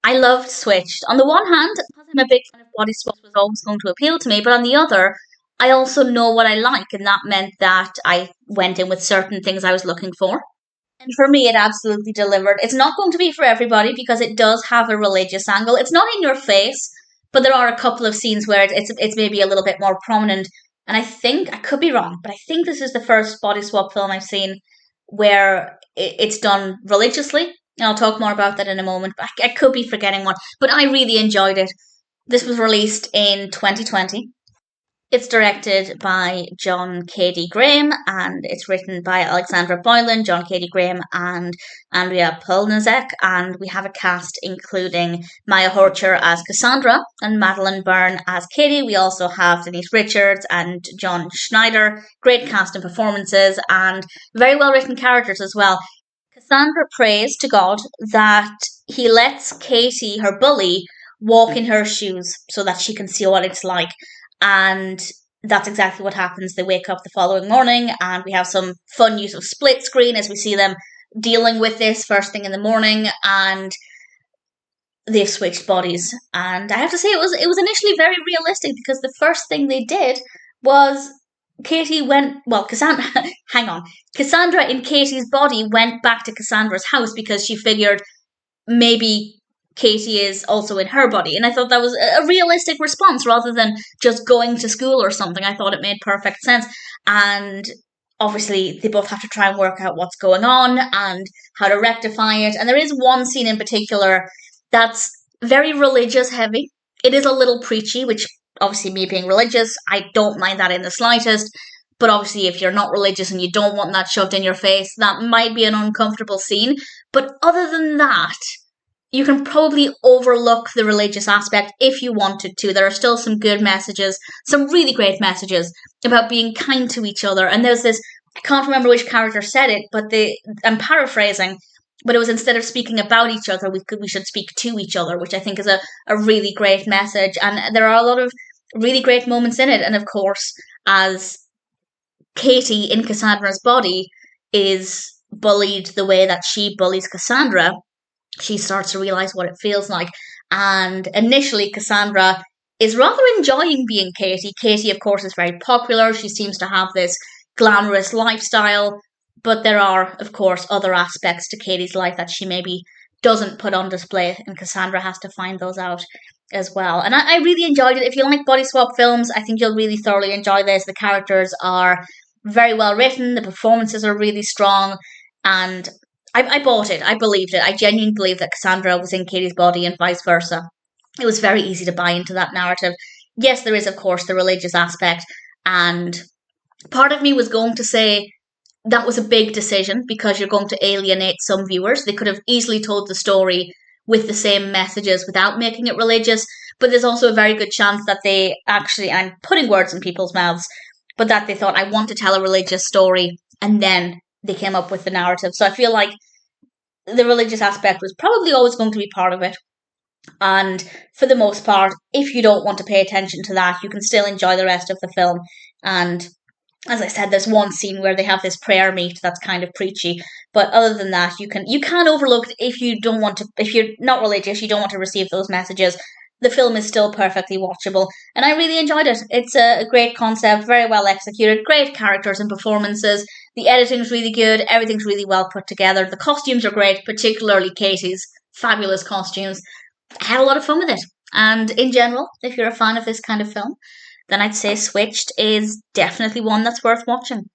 I loved Switched. On the one hand, because I'm a big fan of body swaps, was always going to appeal to me, but on the other, I also know what I like, and that meant that I went in with certain things I was looking for. And for me, it absolutely delivered. It's not going to be for everybody because it does have a religious angle. It's not in your face, but there are a couple of scenes where it's maybe a little bit more prominent. And I think, I could be wrong, but I think this is the first body swap film I've seen where it's done religiously. And I'll talk more about that in a moment. But I could be forgetting one, but I really enjoyed it. This was released in 2020. It's directed by John K.D. Graham and it's written by Alexandra Boylan, John K.D. Graham, and Andrea Polnaszek. And we have a cast including Miya Horcher as Cassandra and Madeleine Byrne as Katie. We also have Denise Richards and John Schneider. Great cast and performances and very well written characters as well. Cassandra prays to God that he lets Katie, her bully, walk in her shoes so that she can see what it's like. And that's exactly what happens. They wake up the following morning and we have some fun use of split screen as we see them dealing with this first thing in the morning, and they've switched bodies. And I have to say it was initially very realistic because the first thing they did was Cassandra hang on. Cassandra in Katie's body went back to Cassandra's house because she figured maybe Katie is also in her body. And I thought that was a realistic response rather than just going to school or something. I thought it made perfect sense. And obviously, they both have to try and work out what's going on and how to rectify it. And there is one scene in particular that's very religious heavy. It is a little preachy, which obviously, me being religious, I don't mind that in the slightest. But obviously, if you're not religious and you don't want that shoved in your face, that might be an uncomfortable scene. But other than that, you can probably overlook the religious aspect if you wanted to. There are still some good messages, some really great messages about being kind to each other. And there's this, I can't remember which character said it, but I'm paraphrasing, but it was instead of speaking about each other, we should speak to each other, which I think is a really great message. And there are a lot of really great moments in it. And of course, as Katie in Cassandra's body is bullied the way that she bullies Cassandra, she starts to realize what it feels like. And initially, Cassandra is rather enjoying being Katie. Katie, of course, is very popular. She seems to have this glamorous lifestyle. But there are, of course, other aspects to Katie's life that she maybe doesn't put on display. And Cassandra has to find those out as well. And I really enjoyed it. If you like body swap films, I think you'll really thoroughly enjoy this. The characters are very well written. The performances are really strong. And I bought it. I believed it. I genuinely believed that Cassandra was in Katie's body and vice versa. It was very easy to buy into that narrative. Yes, there is, of course, the religious aspect. And part of me was going to say that was a big decision because you're going to alienate some viewers. They could have easily told the story with the same messages without making it religious. But there's also a very good chance that they actually, I'm putting words in people's mouths, but that they thought, I want to tell a religious story. And then they came up with the narrative. So I feel like the religious aspect was probably always going to be part of it. And for the most part, if you don't want to pay attention to that, you can still enjoy the rest of the film. And as I said, there's one scene where they have this prayer meet that's kind of preachy. But other than that, you can overlook it if you don't want to, if you're not religious, you don't want to receive those messages. The film is still perfectly watchable, and I really enjoyed it. It's a great concept, very well executed, great characters and performances. The editing's really good, everything's really well put together. The costumes are great, particularly Katie's fabulous costumes. I had a lot of fun with it. And in general, if you're a fan of this kind of film, then I'd say Switched is definitely one that's worth watching.